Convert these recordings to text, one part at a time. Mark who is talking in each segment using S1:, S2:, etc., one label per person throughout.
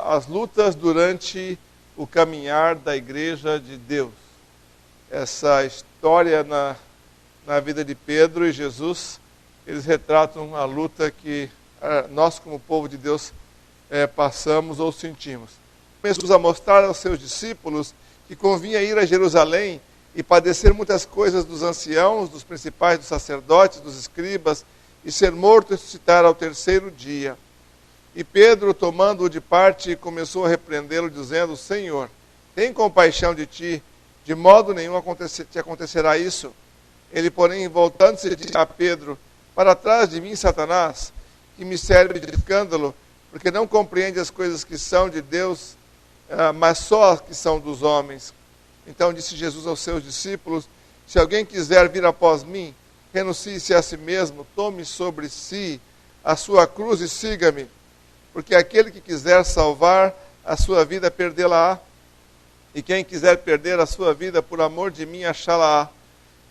S1: as lutas durante o caminhar da igreja de Deus. Essa história na vida de Pedro e Jesus, eles retratam a luta que nós, como povo de Deus, passamos ou sentimos. Jesus a mostrar aos seus discípulos que convinha ir a Jerusalém e padecer muitas coisas dos anciãos, dos principais, dos sacerdotes, dos escribas, e ser morto e ressuscitar ao terceiro dia. E Pedro, tomando-o de parte, começou a repreendê-lo, dizendo: Senhor, tem compaixão de ti, de modo nenhum te acontecerá isso. Ele, porém, voltando-se, disse a Pedro: Para trás de mim, Satanás, que me serve de escândalo, porque não compreende as coisas que são de Deus, mas só as que são dos homens. Então disse Jesus aos seus discípulos: Se alguém quiser vir após mim, renuncie-se a si mesmo, tome sobre si a sua cruz e siga-me. Porque aquele que quiser salvar a sua vida, perdê-la-á. E quem quiser perder a sua vida por amor de mim, achá-la-á.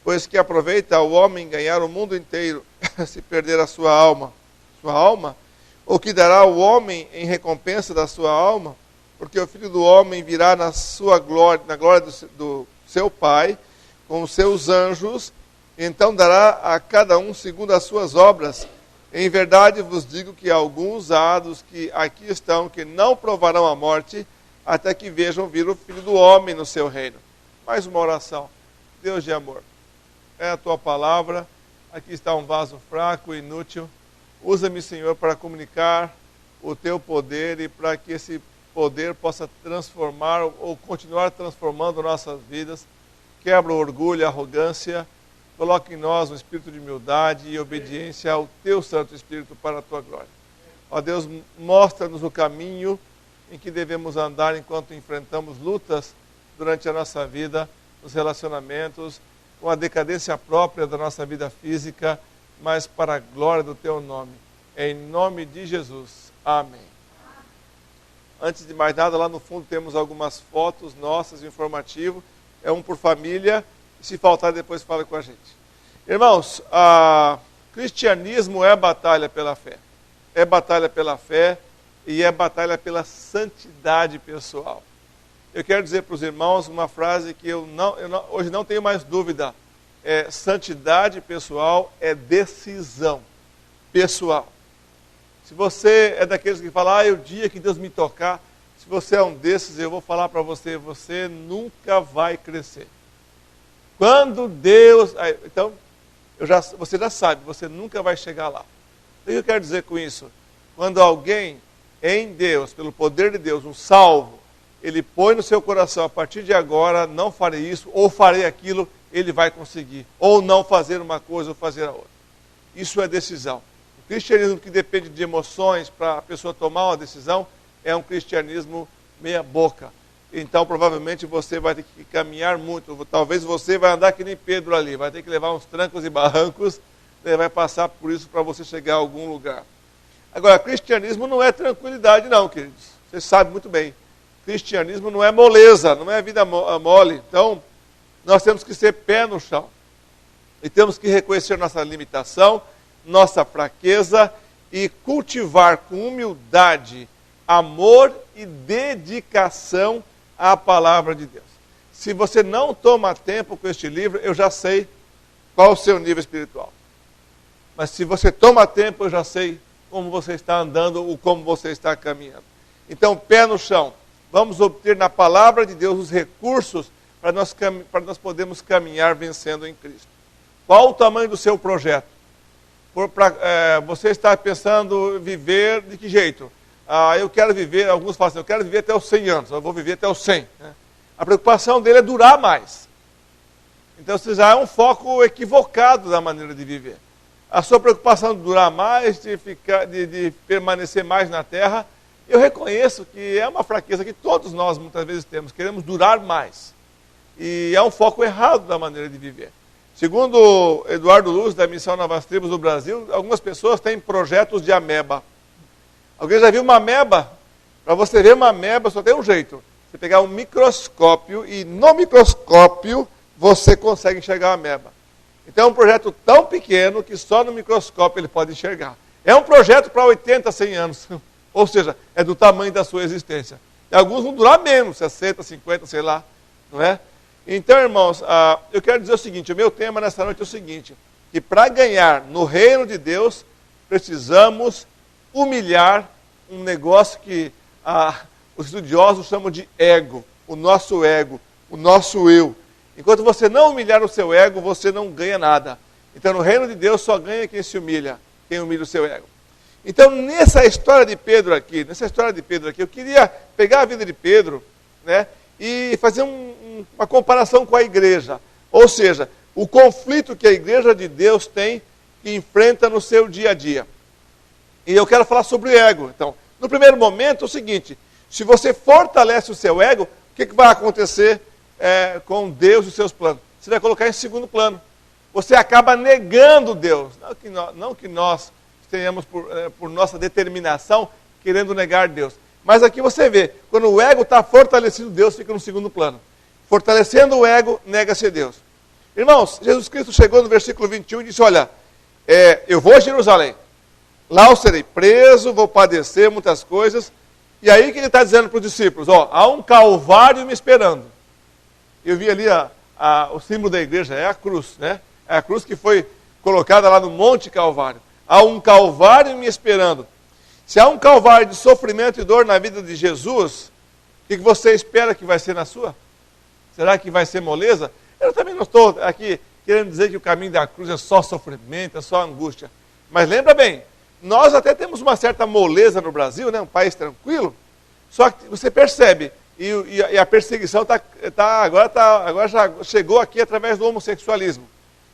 S1: Pois que aproveita ao homem ganhar o mundo inteiro, se perder a sua alma. Sua alma? Ou que dará o homem em recompensa da sua alma? Porque o Filho do Homem virá na sua glória, na glória do seu Pai, com os seus anjos, e então dará a cada um segundo as suas obras. Em verdade vos digo que alguns há dos que aqui estão, que não provarão a morte, até que vejam vir o Filho do Homem no seu reino. Mais uma oração. Deus de amor, é a tua palavra, aqui está um vaso fraco e inútil. Usa-me, Senhor, para comunicar o teu poder e para que esse poder possa transformar ou continuar transformando nossas vidas. Quebra o orgulho, a arrogância, coloque em nós um espírito de humildade e obediência ao teu Santo Espírito para a tua glória. Ó Deus, mostra-nos o caminho em que devemos andar enquanto enfrentamos lutas durante a nossa vida, nos relacionamentos, com a decadência própria da nossa vida física, mas para a glória do teu nome. Em nome de Jesus. Amém. Antes de mais nada, lá no fundo temos algumas fotos nossas, informativo. É um por família. Se faltar, depois fala com a gente. Irmãos, cristianismo é batalha pela fé. É batalha pela fé e é batalha pela santidade pessoal. Eu quero dizer para os irmãos uma frase que hoje não tenho mais dúvida. Santidade pessoal é decisão pessoal. Se você é daqueles que falam, o dia que Deus me tocar, se você é um desses, eu vou falar para você, você nunca vai crescer. Quando Deus... Então, você já sabe, você nunca vai chegar lá. O que eu quero dizer com isso? Quando alguém em Deus, pelo poder de Deus, um salvo, ele põe no seu coração, a partir de agora, não farei isso, ou farei aquilo, ele vai conseguir. Ou não fazer uma coisa, ou fazer a outra. Isso é decisão. O cristianismo que depende de emoções para a pessoa tomar uma decisão, é um cristianismo meia boca. Então, provavelmente, você vai ter que caminhar muito. Talvez você vai andar que nem Pedro ali, vai ter que levar uns trancos e barrancos, vai passar por isso para você chegar a algum lugar. Agora, cristianismo não é tranquilidade não, queridos. Você sabe muito bem. Cristianismo não é moleza, não é vida mole. Então, nós temos que ser pé no chão. E temos que reconhecer nossa limitação, nossa fraqueza e cultivar com humildade, amor e dedicação à palavra de Deus. Se você não toma tempo com este livro, eu já sei qual o seu nível espiritual. Mas se você toma tempo, eu já sei como você está andando ou como você está caminhando. Então, pé no chão. Vamos obter na palavra de Deus os recursos para nós podermos caminhar vencendo em Cristo. Qual o tamanho do seu projeto? Você está pensando viver de que jeito? Eu quero viver, alguns falam assim, eu quero viver até os 100 anos, eu vou viver até os 100. Né? A preocupação dele é durar mais. Então, isso já é um foco equivocado da maneira de viver. A sua preocupação de durar mais, de permanecer mais na terra, eu reconheço que é uma fraqueza que todos nós muitas vezes temos, queremos durar mais. E é um foco errado da maneira de viver. Segundo Eduardo Luz, da Missão Novas Tribos do Brasil, algumas pessoas têm projetos de ameba. Alguém já viu uma ameba? Para você ver uma ameba só tem um jeito. Você pegar um microscópio e no microscópio você consegue enxergar a ameba. Então é um projeto tão pequeno que só no microscópio ele pode enxergar. É um projeto para 80, 100 anos. Ou seja, é do tamanho da sua existência. E alguns vão durar menos, 60, 50, sei lá, não é? Então, irmãos, eu quero dizer o seguinte, o meu tema nessa noite é o seguinte, que para ganhar no reino de Deus, precisamos humilhar um negócio que os estudiosos chamam de ego, o nosso eu. Enquanto você não humilhar o seu ego, você não ganha nada. Então, no reino de Deus, só ganha quem se humilha, quem humilha o seu ego. Então, nessa história de Pedro aqui, eu queria pegar a vida de Pedro, né, e fazer uma comparação com a igreja. Ou seja, o conflito que a igreja de Deus tem, que enfrenta no seu dia a dia. E eu quero falar sobre o ego. Então, no primeiro momento, é o seguinte, se você fortalece o seu ego, o que vai acontecer com Deus e os seus planos? Você vai colocar em segundo plano. Você acaba negando Deus. Não que nós tenhamos, por nossa determinação, querendo negar Deus. Mas aqui você vê, quando o ego está fortalecido, Deus fica no segundo plano. Fortalecendo o ego, nega-se Deus. Irmãos, Jesus Cristo chegou no versículo 21 e disse, olha, eu vou a Jerusalém. Lá eu serei preso, vou padecer muitas coisas. E aí que ele está dizendo para os discípulos, há um calvário me esperando. Eu vi ali o símbolo da igreja, é a cruz, né? É a cruz que foi colocada lá no Monte Calvário. Há um calvário me esperando. Se há um calvário de sofrimento e dor na vida de Jesus, o que você espera que vai ser na sua? Será que vai ser moleza? Eu também não estou aqui querendo dizer que o caminho da cruz é só sofrimento, é só angústia. Mas lembra bem, nós até temos uma certa moleza no Brasil, né? Um país tranquilo, só que você percebe, e a perseguição agora já chegou aqui através do homossexualismo.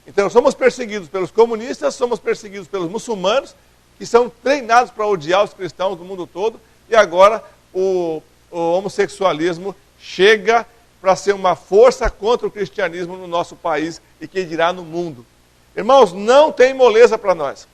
S1: Então somos perseguidos pelos comunistas, somos perseguidos pelos muçulmanos, que são treinados para odiar os cristãos do mundo todo, e agora o homossexualismo chega para ser uma força contra o cristianismo no nosso país e quem dirá no mundo. Irmãos, não tem moleza para nós.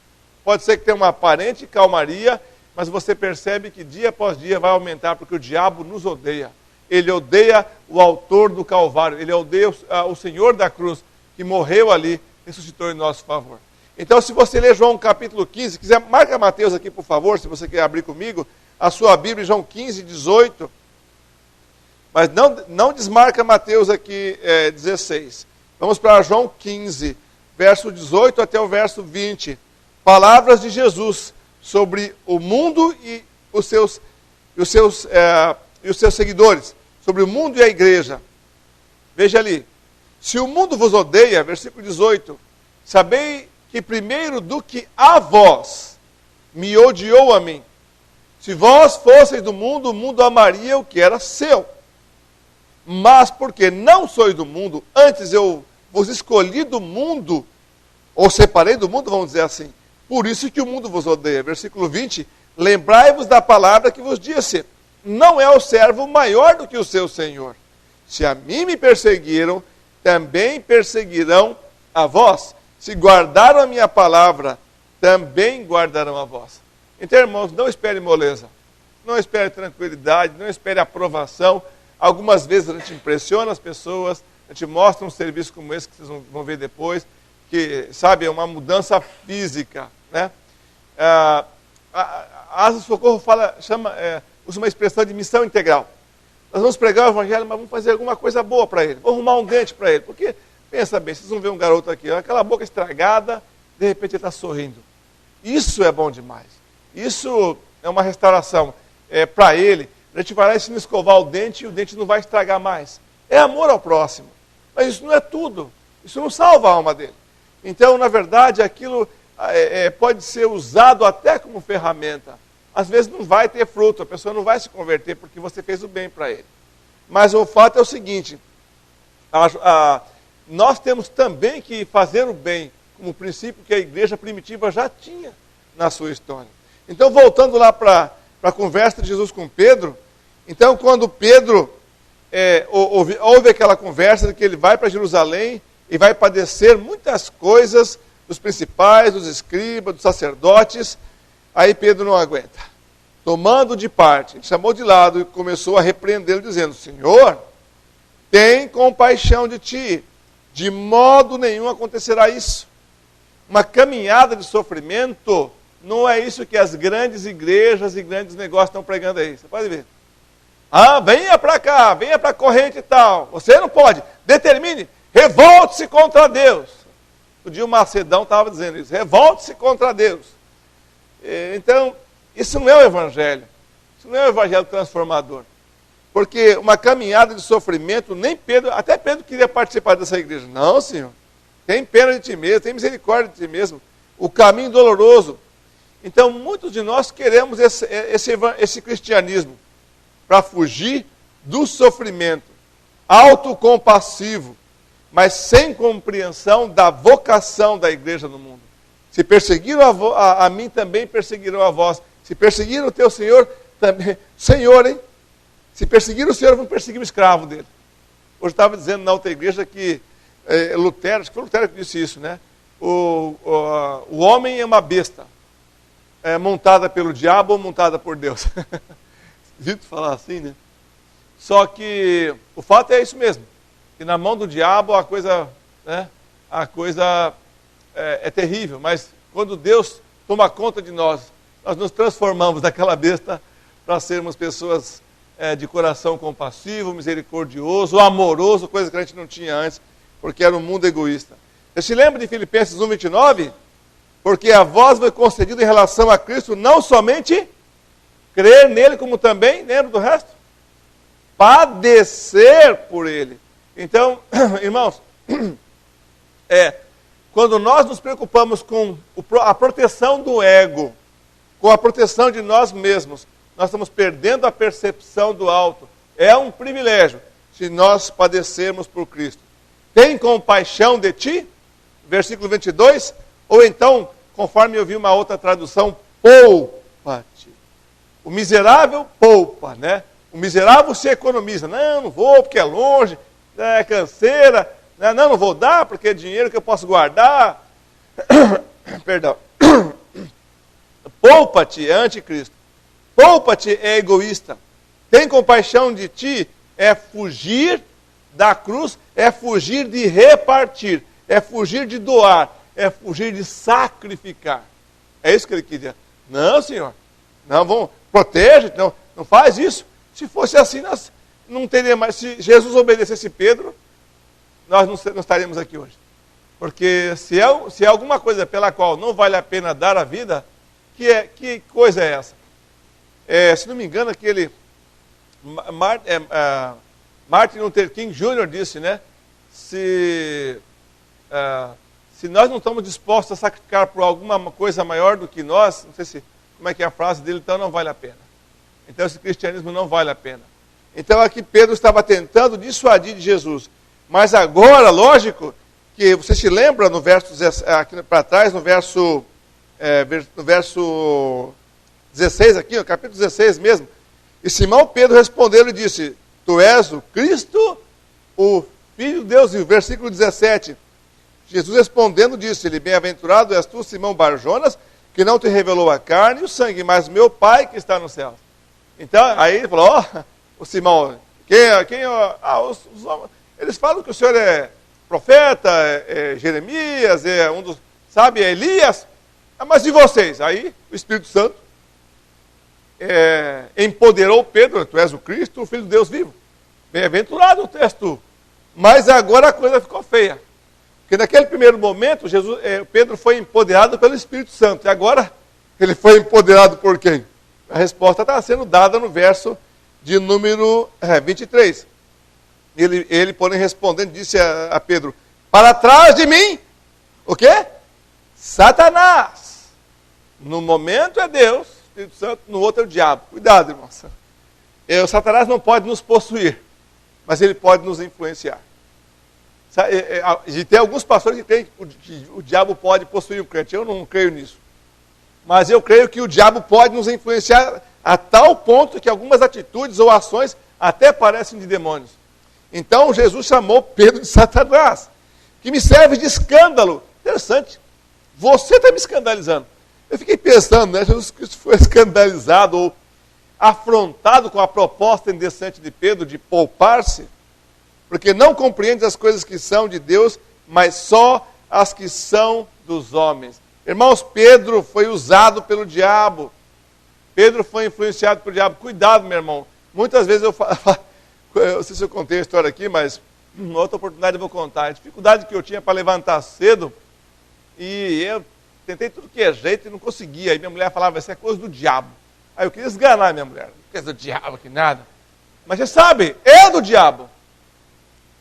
S1: Pode ser que tenha uma aparente calmaria, mas você percebe que dia após dia vai aumentar, porque o diabo nos odeia. Ele odeia o autor do Calvário, ele odeia o Senhor da cruz, que morreu ali, ressuscitou em nosso favor. Então, se você ler João capítulo 15, quiser, marca Mateus aqui, por favor, se você quer abrir comigo, a sua Bíblia, João 15, 18. Mas não desmarca Mateus aqui, 16. Vamos para João 15, verso 18 até o verso 20. Palavras de Jesus sobre o mundo e os seus seguidores, sobre o mundo e a igreja. Veja ali. Se o mundo vos odeia, versículo 18, sabei que primeiro do que a vós me odiou a mim. Se vós fosseis do mundo, o mundo amaria o que era seu. Mas porque não sois do mundo, antes eu vos escolhi do mundo, ou separei do mundo, vamos dizer assim. Por isso que o mundo vos odeia. Versículo 20, lembrai-vos da palavra que vos disse, não é o servo maior do que o seu senhor. Se a mim me perseguiram, também perseguirão a vós. Se guardaram a minha palavra, também guardarão a vós. Então, irmãos, não espere moleza, não espere tranquilidade, não espere aprovação. Algumas vezes a gente impressiona as pessoas, a gente mostra um serviço como esse, que vocês vão ver depois, que, sabe, é uma mudança física, né? A Asa do Socorro usa uma expressão de missão integral. Nós vamos pregar o evangelho, mas vamos fazer alguma coisa boa para ele. Vamos arrumar um dente para ele. Porque, pensa bem, vocês vão ver um garoto aqui, aquela boca estragada, de repente ele está sorrindo. Isso é bom demais. Isso é uma restauração para ele. A gente vai lá e ensina a escovar o dente e o dente não vai estragar mais. É amor ao próximo. Mas isso não é tudo. Isso não salva a alma dele. Então, na verdade, aquilo pode ser usado até como ferramenta. Às vezes não vai ter fruto, a pessoa não vai se converter porque você fez o bem para ele. Mas o fato é o seguinte, nós temos também que fazer o bem, como princípio que a igreja primitiva já tinha na sua história. Então, voltando lá para a conversa de Jesus com Pedro, então quando Pedro ouve aquela conversa de que ele vai para Jerusalém e vai padecer muitas coisas dos principais, dos escribas, dos sacerdotes, aí Pedro não aguenta. Tomando de parte, ele chamou de lado e começou a repreendê-lo, dizendo, Senhor, tem compaixão de ti, de modo nenhum acontecerá isso. Uma caminhada de sofrimento Não é isso que as grandes igrejas e grandes negócios estão pregando aí. Você pode ver. Venha para cá, venha para a corrente e tal. Você não pode. Determine, revolte-se contra Deus. O dia o Macedão estava dizendo isso. Revolte-se contra Deus. Então, isso não é o evangelho. Isso não é o evangelho transformador. Porque uma caminhada de sofrimento, nem Pedro, até Pedro queria participar dessa igreja. Não, Senhor. Tem pena de ti mesmo, tem misericórdia de ti mesmo. O caminho doloroso. Então, muitos de nós queremos esse cristianismo para fugir do sofrimento, autocompassivo, mas sem compreensão da vocação da igreja no mundo. Se perseguiram a mim, também perseguirão a vós. Se perseguiram o teu Senhor, também. Senhor, hein? Se perseguiram o Senhor, vão perseguir o escravo dele. Hoje estava dizendo na outra igreja que Lutero, acho que foi Lutero que disse isso, né? O homem é uma besta, montada pelo diabo ou montada por Deus. Dito falar assim, né? Só que o fato é isso mesmo, que na mão do diabo a coisa é terrível, mas quando Deus toma conta de nós nos transformamos daquela besta para sermos pessoas de coração compassivo, misericordioso, amoroso, coisa que a gente não tinha antes, porque era um mundo egoísta. Você se lembra de Filipenses 1:29? Porque a vós foi concedido em relação a Cristo não somente crer nele, como também, lembra do resto? Padecer por ele. Então, irmãos, quando nós nos preocupamos com a proteção do ego, com a proteção de nós mesmos, nós estamos perdendo a percepção do alto. É um privilégio se nós padecermos por Cristo. Tem compaixão de ti? Versículo 22. Ou então, conforme eu vi uma outra tradução, poupa-te. O miserável poupa, né? O miserável se economiza. Não vou porque é longe, é canseira. Não vou dar porque é dinheiro que eu posso guardar. Perdão. Poupa-te é anticristo. Poupa-te é egoísta. Tem compaixão de ti é fugir da cruz, é fugir de repartir, é fugir de doar, é fugir de sacrificar. É isso que ele queria. Não, Senhor. Não, protege, não faz isso. Se fosse assim, nós não teríamos mais. Se Jesus obedecesse Pedro, nós não estaríamos aqui hoje. Porque se é alguma coisa pela qual não vale a pena dar a vida, que coisa é essa? Se não me engano, aquele Martin Luther King Jr. disse, né? Se nós não estamos dispostos a sacrificar por alguma coisa maior do que nós, não sei como é que é a frase dele, então não vale a pena. Então esse cristianismo não vale a pena. Então aqui Pedro estava tentando dissuadir de Jesus. Mas agora, lógico, que você se lembra no verso, aqui para trás, no verso 16 aqui, no capítulo 16 mesmo. E Simão Pedro respondeu e disse, tu és o Cristo, o Filho de Deus. E o versículo 17, Jesus respondendo disse-lhe, bem-aventurado és tu, Simão Barjonas, que não te revelou a carne e o sangue, mas meu Pai que está no céu. Então, aí ele falou, o Simão, eles falam que o Senhor é profeta, é Jeremias, é um dos, é Elias, mas e vocês? Aí o Espírito Santo empoderou Pedro, tu és o Cristo, o Filho de Deus vivo. Bem-aventurado és tu. Mas agora a coisa ficou feia. Porque naquele primeiro momento, Pedro foi empoderado pelo Espírito Santo. E agora, ele foi empoderado por quem? A resposta está sendo dada no verso de número 23. Ele, porém, respondendo, disse a Pedro, para trás de mim, o quê? Satanás. No momento é Deus, Espírito Santo, no outro é o diabo. Cuidado, irmãos. O Satanás não pode nos possuir, mas ele pode nos influenciar. E tem alguns pastores que creem que o diabo pode possuir o crente. Eu não creio nisso. Mas eu creio que o diabo pode nos influenciar a tal ponto que algumas atitudes ou ações até parecem de demônios. Então Jesus chamou Pedro de Satanás, que me serve de escândalo. Interessante. Você está me escandalizando. Eu fiquei pensando, né? Jesus Cristo foi escandalizado ou afrontado com a proposta indecente de Pedro de poupar-se, porque não compreende as coisas que são de Deus, mas só as que são dos homens. Irmãos, Pedro foi usado pelo diabo. Pedro foi influenciado pelo diabo. Cuidado, meu irmão. Muitas vezes eu falo, eu não sei se eu contei a história aqui, mas em outra oportunidade eu vou contar. A dificuldade que eu tinha para levantar cedo, e eu tentei tudo que é jeito e não conseguia. Aí minha mulher falava, isso é coisa do diabo. Aí eu queria esganar minha mulher. Coisa do diabo, que nada. Mas você sabe, é do diabo.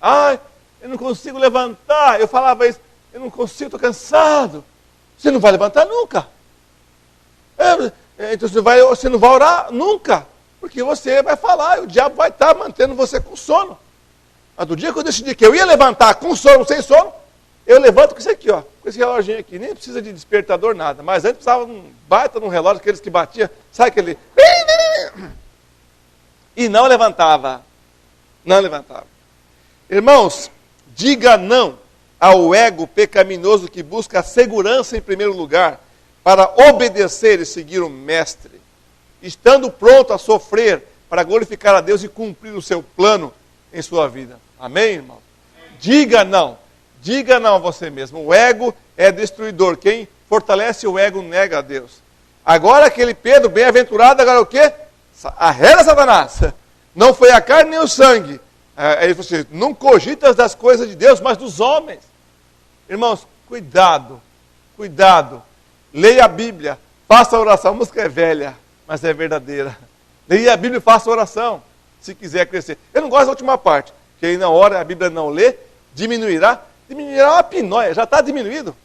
S1: Ai, eu não consigo levantar. Eu falava isso, eu não consigo, estou cansado. Você não vai levantar nunca. Então você não vai orar nunca. Porque você vai falar e o diabo vai estar mantendo você com sono. Mas do dia que eu decidi que eu ia levantar com sono, sem sono, eu levanto com isso aqui, ó, com esse reloginho aqui. Nem precisa de despertador, nada. Mas antes precisava de um baita num relógio, aqueles que batia, sabe aquele... E não levantava. Não levantava. Irmãos, diga não ao ego pecaminoso que busca a segurança em primeiro lugar para obedecer e seguir o mestre, estando pronto a sofrer para glorificar a Deus e cumprir o seu plano em sua vida. Amém, irmão? Diga não a você mesmo. O ego é destruidor. Quem fortalece o ego nega a Deus. Agora aquele Pedro, bem-aventurado, agora o quê? Arreda Satanás. Não foi a carne nem o sangue. Aí ele falou assim, não cogitas das coisas de Deus, mas dos homens. Irmãos, cuidado. Leia a Bíblia, faça a oração. A música é velha, mas é verdadeira. Leia a Bíblia e faça a oração, se quiser crescer. Eu não gosto da última parte, que aí na hora a Bíblia não lê, diminuirá uma pinóia, já está diminuído.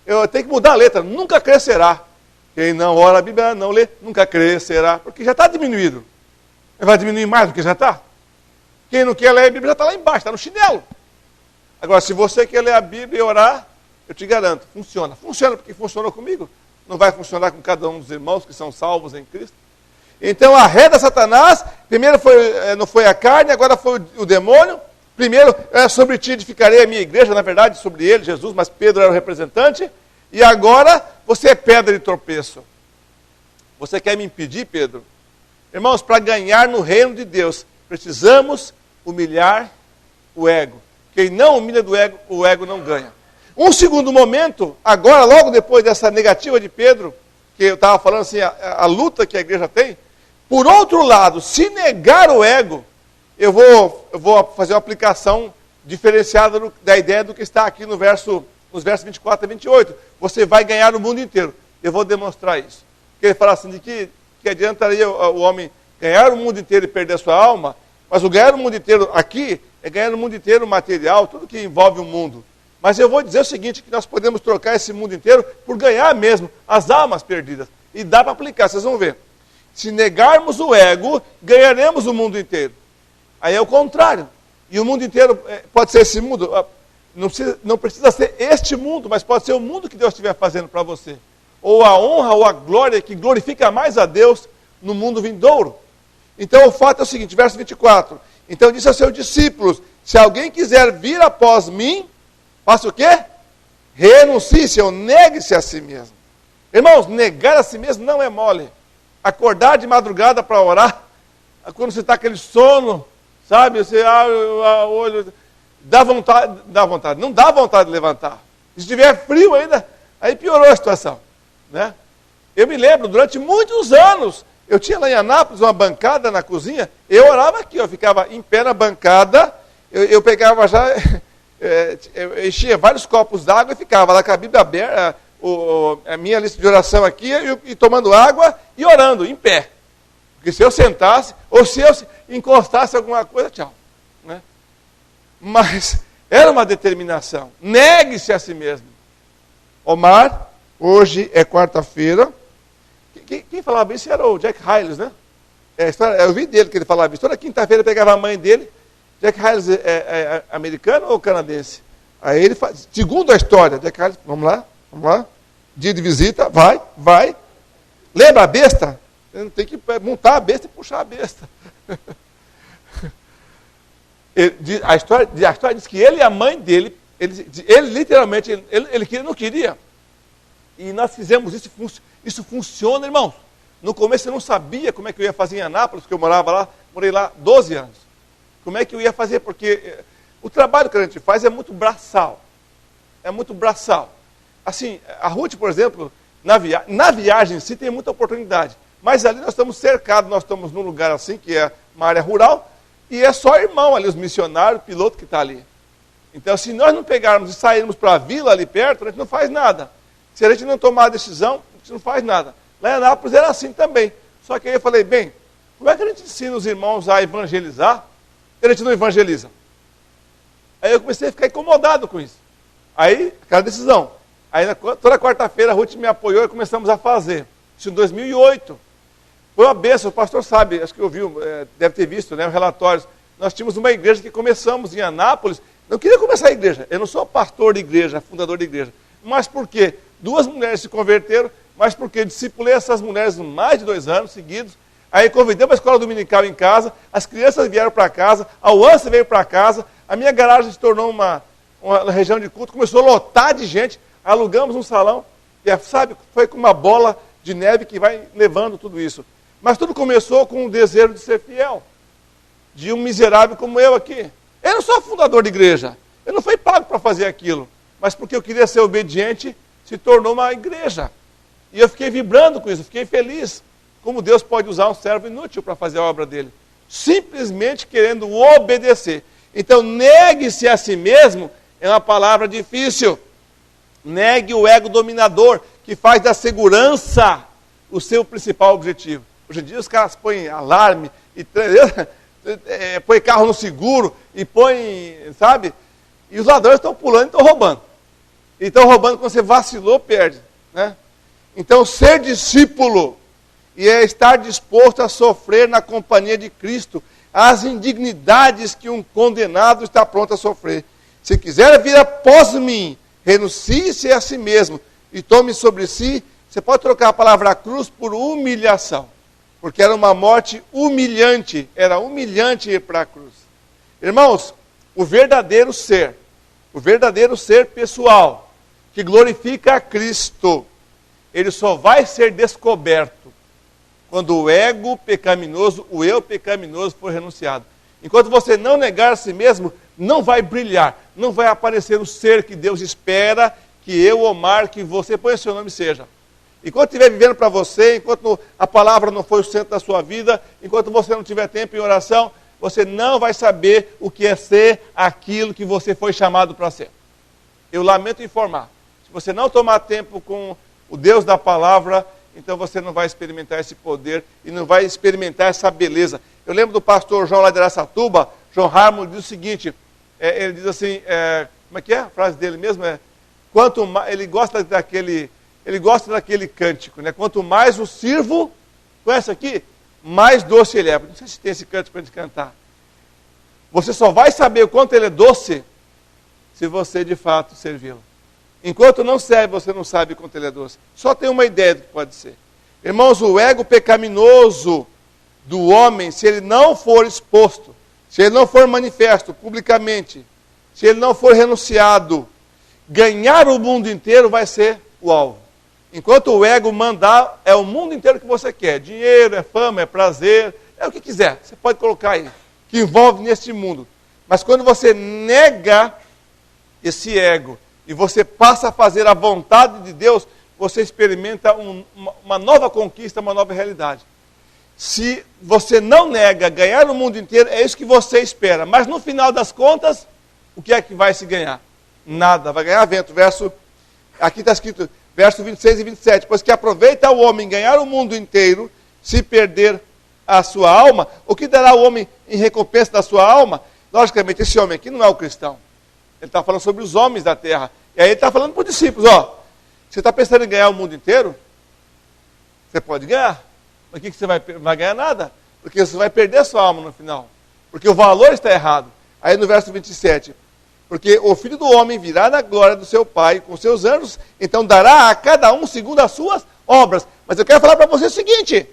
S1: Eu tenho que mudar a letra, nunca crescerá. Quem não ora a Bíblia não lê, nunca crescerá, porque já está diminuído. Vai diminuir mais do que já está? Quem não quer ler a Bíblia já está lá embaixo, está no chinelo. Agora, se você quer ler a Bíblia e orar, eu te garanto, funciona. Funciona porque funcionou comigo. Não vai funcionar com cada um dos irmãos que são salvos em Cristo. Então, arreda Satanás. Primeiro não foi a carne, agora foi o demônio. Primeiro, sobre ti edificarei a minha igreja. Na verdade, sobre ele, Jesus, mas Pedro era o representante. E agora, você é pedra de tropeço. Você quer me impedir, Pedro? Irmãos, para ganhar no reino de Deus, precisamos humilhar o ego. Quem não humilha do ego, o ego não ganha. Um segundo momento, agora, logo depois dessa negativa de Pedro, que eu estava falando assim, a luta que a igreja tem. Por outro lado, se negar o ego, eu vou fazer uma aplicação diferenciada da ideia do que está aqui nos versos 24 a 28. Você vai ganhar o mundo inteiro. Eu vou demonstrar isso. Porque ele fala assim, de que adiantaria o homem ganhar o mundo inteiro e perder a sua alma, mas o ganhar o mundo inteiro aqui é ganhar o mundo inteiro material, tudo que envolve o mundo. Mas eu vou dizer o seguinte, que nós podemos trocar esse mundo inteiro por ganhar mesmo as almas perdidas. E dá para aplicar, vocês vão ver. Se negarmos o ego, ganharemos o mundo inteiro. Aí é o contrário. E o mundo inteiro pode ser esse mundo. Não precisa ser este mundo, mas pode ser o mundo que Deus estiver fazendo para você. Ou a honra ou a glória que glorifica mais a Deus no mundo vindouro. Então o fato é o seguinte, verso 24. Então disse aos seus discípulos, se alguém quiser vir após mim, faça o quê? Renuncie-se ou negue-se a si mesmo. Irmãos, negar a si mesmo não é mole. Acordar de madrugada para orar, quando você está aquele sono, sabe? Você abre o olho, dá vontade. Não dá vontade de levantar. Se estiver frio ainda, aí piorou a situação. Né? Eu me lembro, durante muitos anos, eu tinha lá em Anápolis uma bancada na cozinha, eu orava aqui, eu ficava em pé na bancada, eu pegava já, eu enchia vários copos d'água e ficava lá com a Bíblia aberta, a minha lista de oração aqui, e tomando água e orando, em pé. Porque se eu sentasse, ou se eu encostasse alguma coisa, tchau. Né? Mas era uma determinação, negue-se a si mesmo. Omar, hoje é quarta-feira. Quem falava isso era o Jack Hyles, né? Eu vi dele que ele falava isso. Toda quinta-feira pegava a mãe dele. Jack Hyles é americano ou canadense? Aí ele faz, segundo a história, Jack Hyles, vamos lá. Dia de visita, vai. Lembra a besta? Tem que montar a besta e puxar a besta. A história diz que ele e a mãe dele, ele literalmente, ele não queria. E nós fizemos isso, isso funciona, irmãos. No começo eu não sabia como é que eu ia fazer em Anápolis, porque eu morei lá 12 anos. Como é que eu ia fazer? Porque o trabalho que a gente faz é muito braçal. assim, a Ruth, por exemplo, na viagem em si tem muita oportunidade. Mas ali nós estamos cercados, nós estamos num lugar assim, que é uma área rural, e é só irmão ali, os missionários, o piloto que está ali. Então, se nós não pegarmos e sairmos para a vila ali perto, a gente não faz nada. Se a gente não tomar a decisão, a gente não faz nada. Lá em Anápolis era assim também. Só que aí eu falei, bem, como é que a gente ensina os irmãos a evangelizar e a gente não evangeliza? Aí eu comecei a ficar incomodado com isso. Aí, aquela decisão. Aí toda quarta-feira a Ruth me apoiou e começamos a fazer. Isso em 2008. Foi uma bênção, o pastor sabe, acho que ouviu, deve ter visto, né, os relatórios. Nós tínhamos uma igreja que começamos em Anápolis. Não queria começar a igreja, eu não sou pastor de igreja, fundador de igreja. Mas por quê? 2 mulheres se converteram, mas porque discipulei essas mulheres mais de 2 anos seguidos. Aí convidei para a escola dominical em casa, as crianças vieram para casa, a Uança veio para casa, a minha garagem se tornou uma região de culto, começou a lotar de gente, alugamos um salão, e sabe, foi com uma bola de neve que vai levando tudo isso. Mas tudo começou com um desejo de ser fiel, de um miserável como eu aqui. Eu não sou fundador de igreja, eu não fui pago para fazer aquilo, mas porque eu queria ser obediente, se tornou uma igreja. E eu fiquei vibrando com isso, fiquei feliz. Como Deus pode usar um servo inútil para fazer a obra dele? Simplesmente querendo obedecer. Então, negue-se a si mesmo é uma palavra difícil. Negue o ego dominador, que faz da segurança o seu principal objetivo. Hoje em dia os caras põem alarme, e põem carro no seguro, e põem, sabe? E os ladrões estão pulando e estão roubando. E estão roubando quando você vacilou, perde. Né? Então, ser discípulo e é estar disposto a sofrer na companhia de Cristo as indignidades que um condenado está pronto a sofrer. Se quiser vir após mim, renuncie-se a si mesmo e tome sobre si. Você pode trocar a palavra cruz por humilhação, porque era uma morte humilhante, era humilhante ir para a cruz. Irmãos, o verdadeiro ser pessoal, que glorifica a Cristo, ele só vai ser descoberto quando o ego pecaminoso, o eu pecaminoso for renunciado. Enquanto você não negar a si mesmo, não vai brilhar, não vai aparecer o ser que Deus espera que eu, Omar, que você, põe seu nome, seja. Enquanto estiver vivendo para você, enquanto a palavra não for o centro da sua vida, enquanto você não tiver tempo em oração, você não vai saber o que é ser aquilo que você foi chamado para ser. Eu lamento informar. Se você não tomar tempo com o Deus da palavra, então você não vai experimentar esse poder e não vai experimentar essa beleza. Eu lembro do pastor João lá de Araçatuba, João Harmon, diz o seguinte, ele diz assim, como é que é a frase dele mesmo? Quanto mais, ele gosta daquele cântico, né? Quanto mais o sirvo, conhece aqui? Mais doce ele é. Não sei se tem esse cântico para a gente cantar. Você só vai saber o quanto ele é doce se você de fato servi-lo. Enquanto não serve, você não sabe quanto ele é doce. Só tem uma ideia do que pode ser. Irmãos, o ego pecaminoso do homem, se ele não for exposto, se ele não for manifesto publicamente, se ele não for renunciado, ganhar o mundo inteiro vai ser o alvo. Enquanto o ego mandar, é o mundo inteiro que você quer. Dinheiro, é fama, é prazer, é o que quiser. Você pode colocar aí, que envolve neste mundo. Mas quando você nega esse ego e você passa a fazer a vontade de Deus, você experimenta uma nova conquista, uma nova realidade. Se você não nega ganhar o mundo inteiro, é isso que você espera. Mas no final das contas, o que é que vai se ganhar? Nada, vai ganhar vento. Aqui está escrito, verso 26 e 27. Pois que aproveita o homem ganhar o mundo inteiro, se perder a sua alma, o que dará o homem em recompensa da sua alma? Logicamente, esse homem aqui não é o cristão. Ele está falando sobre os homens da terra. E aí ele está falando para os discípulos, você está pensando em ganhar o mundo inteiro? Você pode ganhar. Mas o que você vai ganhar? Nada. Porque você vai perder a sua alma no final. Porque o valor está errado. Aí no verso 27, porque o Filho do Homem virá na glória do seu Pai com seus anjos, então dará a cada um segundo as suas obras. Mas eu quero falar para você o seguinte,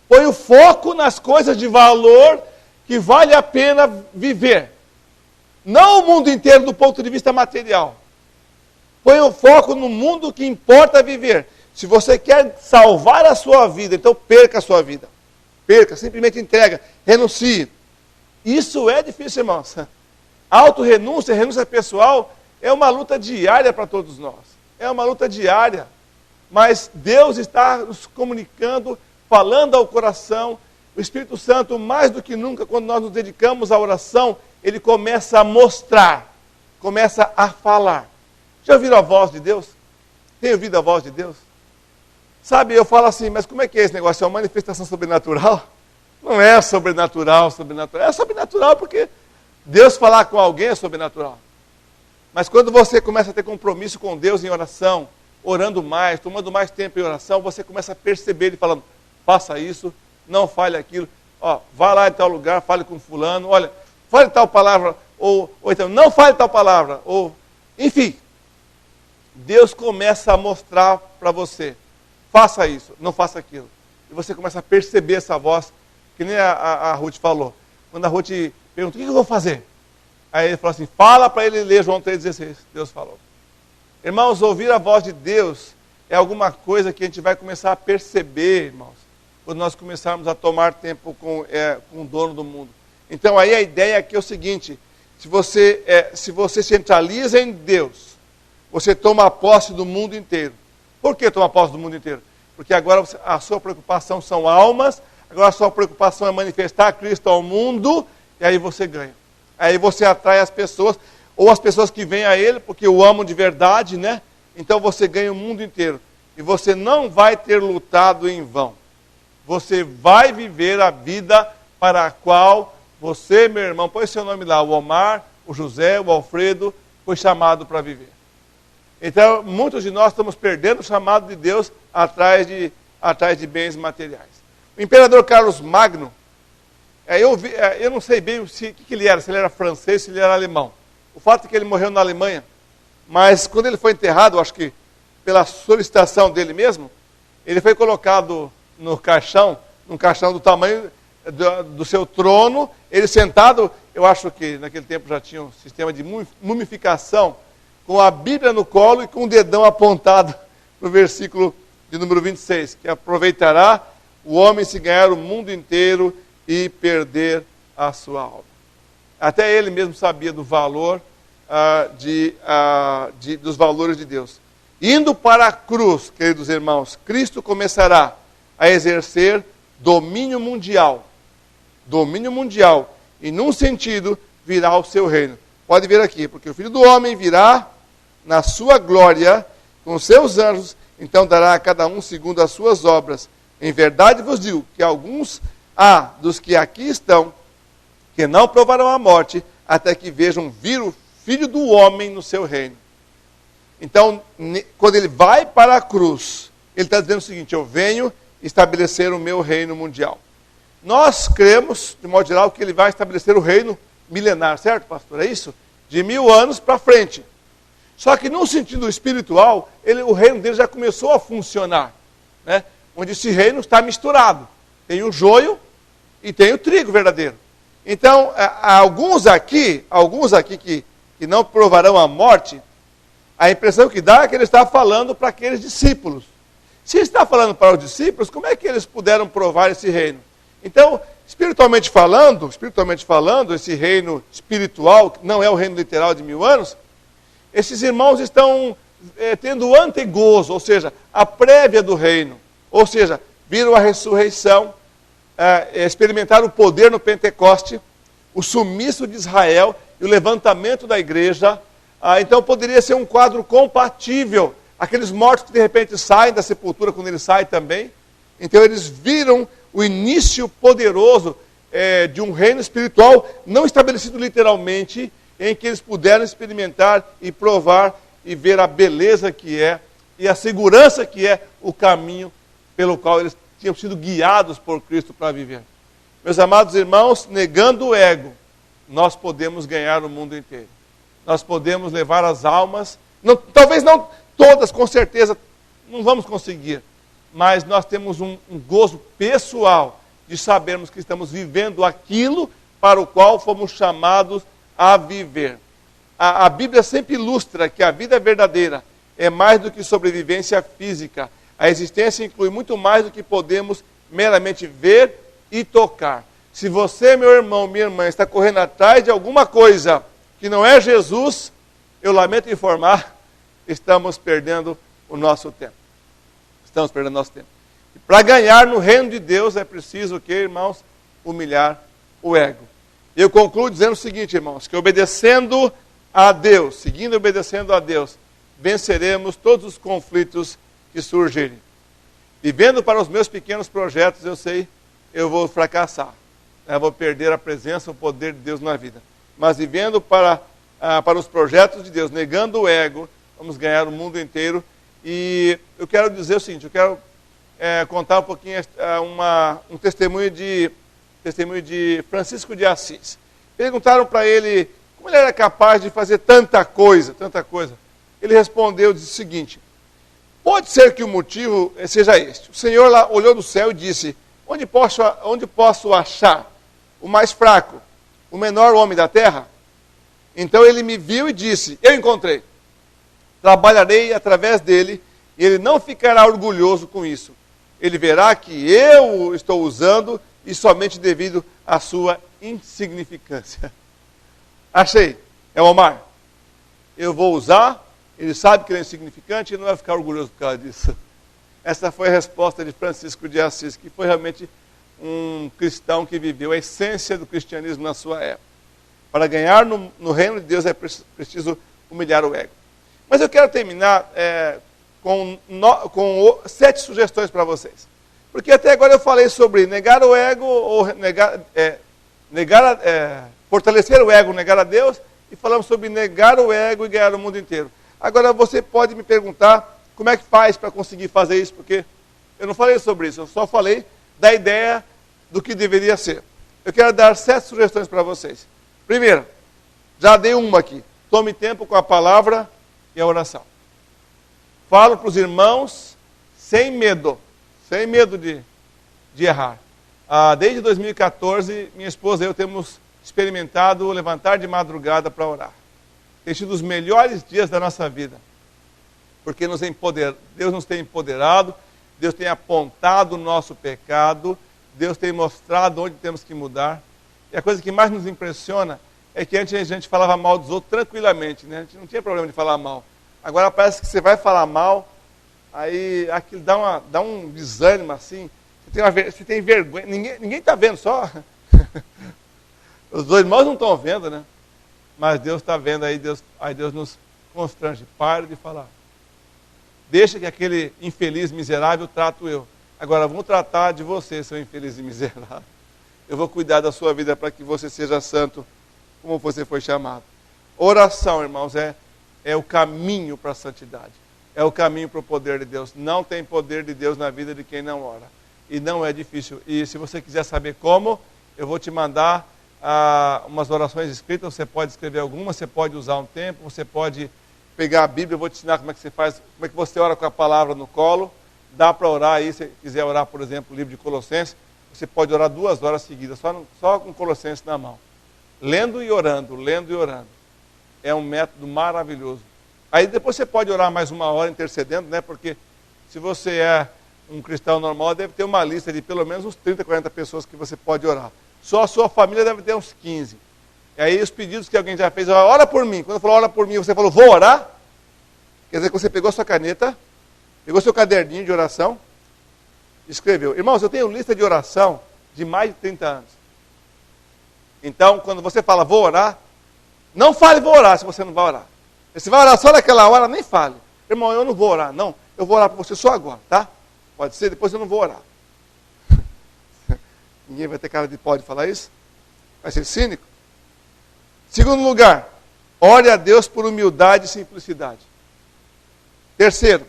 S1: põe o foco nas coisas de valor que vale a pena viver. Não o mundo inteiro do ponto de vista material. Põe o foco no mundo que importa viver. Se você quer salvar a sua vida, então perca a sua vida. Perca, simplesmente entrega, renuncie. Isso é difícil, irmãos. Autorrenúncia, renúncia pessoal, é uma luta diária para todos nós. é uma luta diária. Mas Deus está nos comunicando, falando ao coração. O Espírito Santo, mais do que nunca, quando nós nos dedicamos à oração, ele começa a mostrar, começa a falar. Já ouviram a voz de Deus? Tem ouvido a voz de Deus? Sabe, eu falo assim, mas como é que é esse negócio? É uma manifestação sobrenatural? Não é sobrenatural. É sobrenatural porque Deus falar com alguém é sobrenatural. Mas quando você começa a ter compromisso com Deus em oração, orando mais, tomando mais tempo em oração, você começa a perceber ele falando, faça isso, não fale aquilo, ó, vá lá em tal lugar, fale com fulano, olha, fale tal palavra, ou então, não fale tal palavra, ou, enfim. Deus começa a mostrar para você, faça isso, não faça aquilo. E você começa a perceber essa voz, que nem a Ruth falou. Quando a Ruth pergunta, o que eu vou fazer? Aí ele falou assim, fala para ele ler João 3,16. Deus falou. Irmãos, ouvir a voz de Deus é alguma coisa que a gente vai começar a perceber, irmãos, quando nós começarmos a tomar tempo com o dono do mundo. Então aí a ideia aqui é o seguinte, se você centraliza em Deus, você toma posse do mundo inteiro. Por que tomar posse do mundo inteiro? Porque agora a sua preocupação são almas, agora a sua preocupação é manifestar Cristo ao mundo, e aí você ganha. Aí você atrai as pessoas, ou as pessoas que vêm a Ele, porque o amam de verdade, né? Então você ganha o mundo inteiro. E você não vai ter lutado em vão. Você vai viver a vida para a qual você, meu irmão, põe seu nome lá, o Omar, o José, o Alfredo, foi chamado para viver. Então, muitos de nós estamos perdendo o chamado de Deus atrás de bens materiais. O imperador Carlos Magno, eu não sei bem o que ele era, se ele era francês, se ele era alemão. O fato é que ele morreu na Alemanha, mas quando ele foi enterrado, acho que pela solicitação dele mesmo, ele foi colocado num caixão do tamanho do seu trono, ele sentado, eu acho que naquele tempo já tinha um sistema de mumificação, com a Bíblia no colo e com o dedão apontado no versículo de número 26, que aproveitará o homem se ganhar o mundo inteiro e perder a sua alma. Até ele mesmo sabia do valor, dos valores de Deus. Indo para a cruz, queridos irmãos, Cristo começará a exercer domínio mundial. Domínio mundial. E num sentido, virá o seu reino. Pode ver aqui, porque o Filho do Homem virá na sua glória com seus anjos, então dará a cada um segundo as suas obras. Em verdade vos digo que alguns há dos que aqui estão, que não provarão a morte, até que vejam vir o Filho do Homem no seu reino. Então, quando ele vai para a cruz, ele está dizendo o seguinte, eu venho estabelecer o meu reino mundial. Nós cremos, de modo geral, que ele vai estabelecer o reino milenar, certo, pastor? É isso? De 1000 anos para frente. Só que no sentido espiritual, o reino dele já começou a funcionar, né? Onde esse reino está misturado. Tem o joio e tem o trigo verdadeiro. Então, alguns aqui que não provarão a morte, a impressão que dá é que ele está falando para aqueles discípulos. Se ele está falando para os discípulos, como é que eles puderam provar esse reino? Então, espiritualmente falando, esse reino espiritual, que não é o reino literal de 1000 anos, esses irmãos estão tendo o antegozo, ou seja, a prévia do reino. Ou seja, viram a ressurreição, experimentaram o poder no Pentecoste, o sumiço de Israel e o levantamento da igreja. Então poderia ser um quadro compatível. Aqueles mortos que de repente saem da sepultura quando ele sai também. Então eles viram o início poderoso de um reino espiritual, não estabelecido literalmente, em que eles puderam experimentar e provar e ver a beleza que é e a segurança que é o caminho pelo qual eles tinham sido guiados por Cristo para viver. Meus amados irmãos, negando o ego, nós podemos ganhar o mundo inteiro. Nós podemos levar as almas, talvez não todas, com certeza, não vamos conseguir, mas nós temos um gozo pessoal de sabermos que estamos vivendo aquilo para o qual fomos chamados a viver. A Bíblia sempre ilustra que a vida verdadeira é mais do que sobrevivência física. A existência inclui muito mais do que podemos meramente ver e tocar. Se você, meu irmão, minha irmã, está correndo atrás de alguma coisa que não é Jesus, eu lamento informar estamos perdendo o nosso tempo. Estamos perdendo o nosso tempo. E para ganhar no reino de Deus é preciso o quê, irmãos? Humilhar o ego. E eu concluo dizendo o seguinte, irmãos, que obedecendo a Deus, seguindo e obedecendo a Deus, venceremos todos os conflitos que surgirem. Vivendo para os meus pequenos projetos, eu sei, eu vou fracassar. Eu vou perder a presença, o poder de Deus na vida. Mas vivendo para os projetos de Deus, negando o ego, vamos ganhar o mundo inteiro. E eu quero dizer o seguinte, eu quero contar um pouquinho um testemunho de Francisco de Assis. Perguntaram para ele como ele era capaz de fazer tanta coisa. Ele respondeu, disse o seguinte: pode ser que o motivo seja este. O Senhor lá olhou do céu e disse: onde posso achar o mais fraco, o menor homem da terra? Então ele me viu e disse: eu encontrei. Trabalharei através dele e ele não ficará orgulhoso com isso. Ele verá que eu o estou usando e somente devido à sua insignificância. Achei. É o Omar. Eu vou usar, ele sabe que ele é insignificante e não vai ficar orgulhoso por causa disso. Essa foi a resposta de Francisco de Assis, que foi realmente um cristão que viveu a essência do cristianismo na sua época. Para ganhar no reino de Deus é preciso humilhar o ego. Mas eu quero terminar com 7 sugestões para vocês. Porque até agora eu falei sobre negar o ego, ou fortalecer o ego, negar a Deus, e falamos sobre negar o ego e ganhar o mundo inteiro. Agora você pode me perguntar como é que faz para conseguir fazer isso, porque eu não falei sobre isso, eu só falei da ideia do que deveria ser. Eu quero dar 7 sugestões para vocês. Primeiro, já dei uma aqui. Tome tempo com a palavra e a oração. Falo para os irmãos sem medo de errar. Desde 2014, minha esposa e eu temos experimentado levantar de madrugada para orar. Tem sido os melhores dias da nossa vida. Porque Deus nos tem empoderado, Deus tem apontado o nosso pecado, Deus tem mostrado onde temos que mudar. E a coisa que mais nos impressiona é que antes a gente falava mal dos outros tranquilamente, né? A gente não tinha problema de falar mal. Agora parece que você vai falar mal, aí aquilo dá um desânimo assim, você tem vergonha, ninguém está vendo, só os dois irmãos não estão vendo, né? Mas Deus está vendo, aí Deus nos constrange. Pare de falar. Deixa que aquele infeliz miserável trato eu. Agora vamos tratar de você, seu infeliz e miserável. Eu vou cuidar da sua vida para que você seja santo, como você foi chamado. Oração, irmãos, é o caminho para a santidade. É o caminho para o poder de Deus. Não tem poder de Deus na vida de quem não ora. E não é difícil. E se você quiser saber como, eu vou te mandar umas orações escritas. Você pode escrever algumas, você pode usar um tempo, você pode pegar a Bíblia, eu vou te ensinar como é que você faz, como é que você ora com a palavra no colo. Dá para orar aí, se quiser orar, por exemplo, o livro de Colossenses, você pode orar 2 horas seguidas, só com Colossenses na mão. Lendo e orando. É um método maravilhoso. Aí depois você pode orar mais 1 hora intercedendo, né? Porque se você é um cristão normal, deve ter uma lista de pelo menos uns 30, 40 pessoas que você pode orar. Só a sua família deve ter uns 15. E aí os pedidos que alguém já fez, ora por mim. Quando eu falo ora por mim, você falou, vou orar? Quer dizer que você pegou sua caneta, pegou seu caderninho de oração, escreveu. Irmãos, eu tenho lista de oração de mais de 30 anos. Então, quando você fala, vou orar, não fale vou orar se você não vai orar. Se vai orar só naquela hora, nem fale. Irmão, eu não vou orar, não. Eu vou orar por você só agora, tá? Pode ser, depois eu não vou orar. Ninguém vai ter cara de pode falar isso? Vai ser cínico? Segundo lugar, ore a Deus por humildade e simplicidade. Terceiro,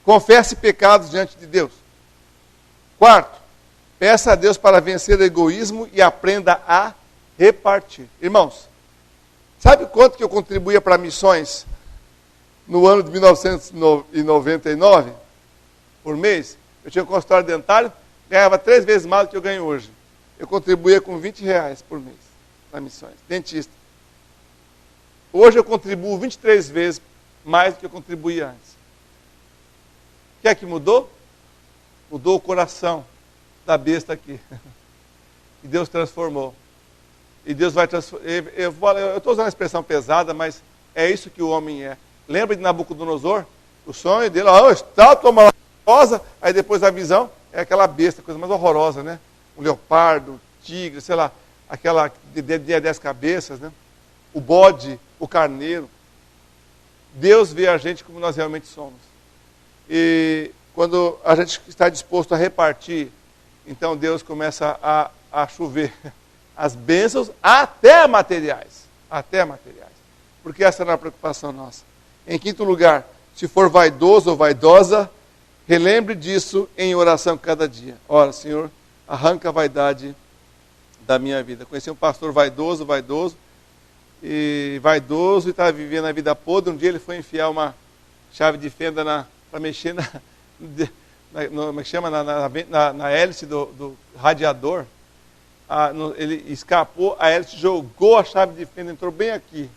S1: confesse pecados diante de Deus. Quarto, peça a Deus para vencer o egoísmo e aprenda a repartir. Irmãos, sabe quanto que eu contribuía para missões no ano de 1999? Por mês? Eu tinha um consultório dentário, ganhava 3 vezes mais do que eu ganho hoje. Eu contribuía com R$20 por mês para missões. Dentista. Hoje eu contribuo 23 vezes mais do que eu contribuía antes. O que é que mudou? Mudou o coração da besta aqui. E Deus transformou. E Deus vai transformar. Eu estou usando a expressão pesada, mas é isso que o homem é. Lembra de Nabucodonosor? O sonho dele, estátua maravilhosa, aí depois a visão é aquela besta, coisa mais horrorosa, né? Um leopardo, tigre, sei lá, aquela de 10 cabeças, né? O bode, o carneiro. Deus vê a gente como nós realmente somos. E quando a gente está disposto a repartir, então Deus começa a chover as bênçãos até materiais. Até materiais. Porque essa era a preocupação nossa. Em quinto lugar, se for vaidoso ou vaidosa, relembre disso em oração cada dia. Ora, Senhor, arranca a vaidade da minha vida. Conheci um pastor vaidoso e estava vivendo a vida podre. Um dia ele foi enfiar uma chave de fenda para mexer na hélice do radiador. Ele escapou, a hélice jogou a chave de fenda, entrou bem aqui,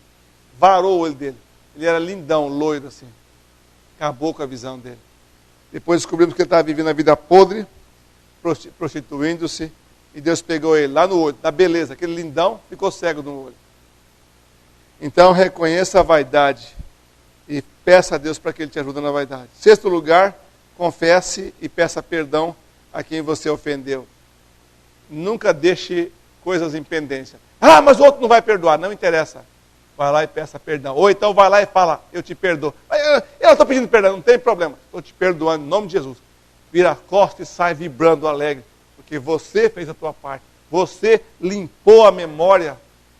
S1: varou o olho dele. Ele era lindão, loiro assim. Acabou com a visão dele. Depois descobrimos que ele estava vivendo a vida podre, prostituindo-se, e Deus pegou ele lá no olho, na beleza, aquele lindão, ficou cego no olho. Então reconheça a vaidade e peça a Deus para que Ele te ajude na vaidade. Sexto lugar, confesse e peça perdão a quem você ofendeu. Nunca deixe coisas em pendência. Mas o outro não vai perdoar, não interessa. Vai lá e peça perdão. Ou então vai lá e fala, eu te perdoo. Eu estou pedindo perdão, não tem problema. Estou te perdoando em nome de Jesus. Vira a costa e sai vibrando alegre. Porque você fez a tua parte. Você limpou a memória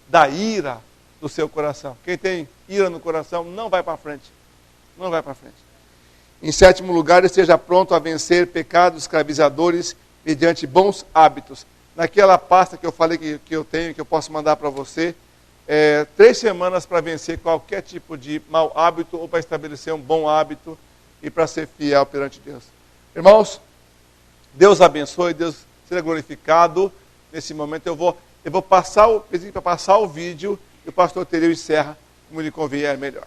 S1: da ira do seu coração. Quem tem ira no coração não vai para frente. Não vai para frente. Em sétimo lugar, esteja pronto a vencer pecados escravizadores mediante bons hábitos. Naquela pasta que eu falei que eu tenho, que eu posso mandar para você, 3 semanas para vencer qualquer tipo de mau hábito ou para estabelecer um bom hábito e para ser fiel perante Deus. Irmãos, Deus abençoe, Deus seja glorificado. Nesse momento eu vou passar o vídeo e o pastor Tereu encerra como lhe convier melhor.